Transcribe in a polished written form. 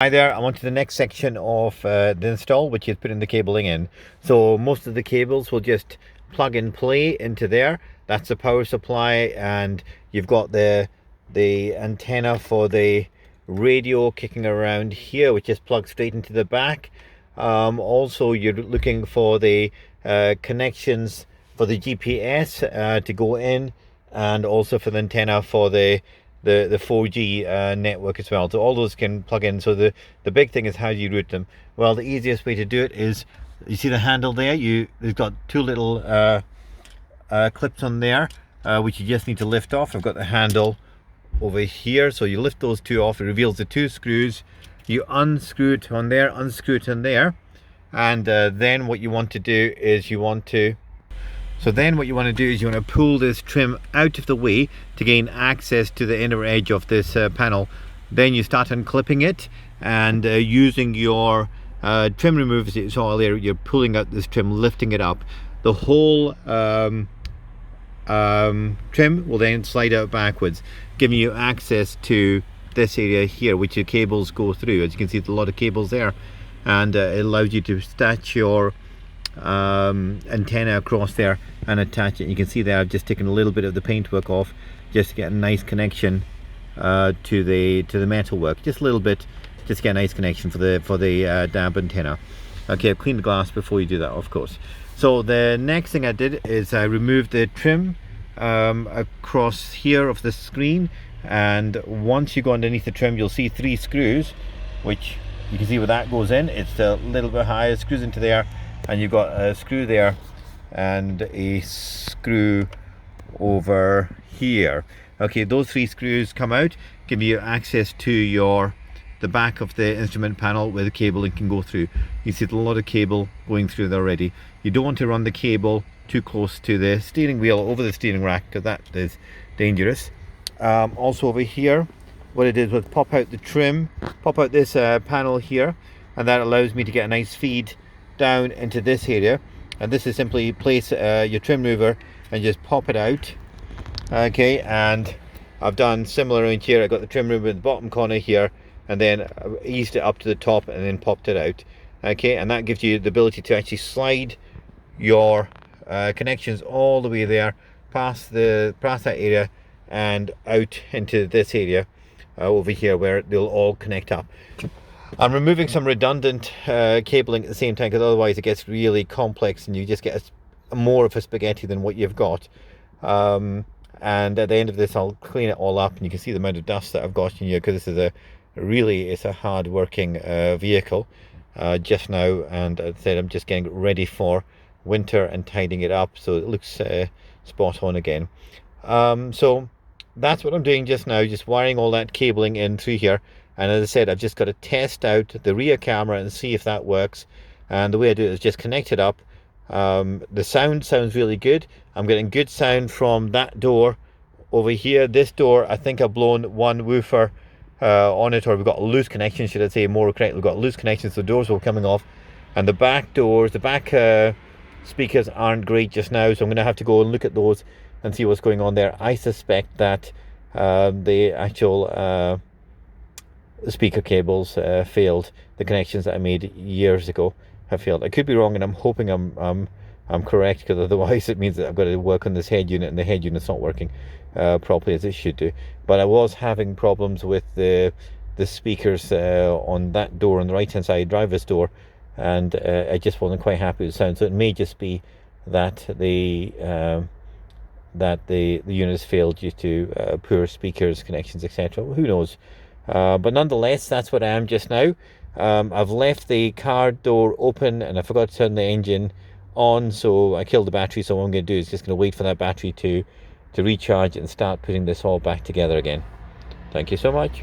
Hi there, I'm on to the next section of the install, which is putting the cabling in. So most of the cables will just plug and play into there. That's the power supply, and you've got the antenna for the radio kicking around here, which is plugged straight into the back. Also, you're looking for the connections for the GPS to go in, and also for the antenna for the 4G network as well. So all those can plug in. So the big thing is how you route them. Well, the easiest way to do it is, you see the handle there, it's got two little clips on there, which you just need to lift off. I've got the handle over here, so you lift those two off. It reveals the two screws. You unscrew it on there, unscrew it on there, and then what you want to do is you want to pull this trim out of the way to gain access to the inner edge of this panel. Then you start unclipping it, and using your trim remover, as you saw earlier, you're pulling out this trim, lifting it up. The whole trim will then slide out backwards, giving you access to this area here, which your cables go through. As you can see, there's a lot of cables there, and it allows you to attach your antenna across there and attach it. You can see there I've just taken a little bit of the paintwork off just to get a nice connection to the metal work, just a little bit, just to get a nice connection for the DAB antenna. Okay, I've cleaned the glass before you do that, of course. So the next thing I did is I removed the trim across here of the screen, and once you go underneath the trim, you'll see 3 screws, which you can see where that goes in. It's a little bit higher, it screws into there, and you've got a screw there and a screw over here. Okay, those 3 screws come out, give you access to the back of the instrument panel where the cabling can go through. You see a lot of cable going through there already. You don't want to run the cable too close to the steering wheel, over the steering rack, because that is dangerous. Also over here, what it is was pop out the trim, pop out this panel here, and that allows me to get a nice feed down into this area. And this is simply place your trim remover and just pop it out. Okay, and I've done similar in here. I got the trim remover in the bottom corner here, and then eased it up to the top and then popped it out. Okay, and that gives you the ability to actually slide your connections all the way there, past that area and out into this area over here, where they'll all connect up. I'm removing some redundant cabling at the same time, because otherwise it gets really complex and you just get more of a spaghetti than what you've got. And at the end of this, I'll clean it all up, and you can see the amount of dust that I've got in here, because this is it's a hard working vehicle just now. And as I said, I'm just getting ready for winter and tidying it up so it looks spot on again. So that's what I'm doing just now, just wiring all that cabling in through here. And as I said, I've just got to test out the rear camera and see if that works. And the way I do it is just connect it up. The sound sounds really good. I'm getting good sound from that door over here. This door, I think I've blown one woofer on it, or we've got a loose connection, should I say more correctly. We've got loose connections, so the doors were coming off. And the back doors, the back speakers aren't great just now, so I'm going to have to go and look at those and see what's going on there. I suspect that the actual speaker cables failed. The connections that I made years ago have failed. I could be wrong, and I'm hoping I'm correct, because otherwise it means that I've got to work on this head unit, and the head unit's not working properly as it should do. But I was having problems with the speakers on that door on the right hand side, driver's door, and I just wasn't quite happy with the sound. So it may just be that the unit has failed due to poor speakers, connections, etc. Who knows? But nonetheless, that's what I am just now. I've left the car door open, and I forgot to turn the engine on, so I killed the battery. So what I'm going to do is just going to wait for that battery to recharge and start putting this all back together again. Thank you so much.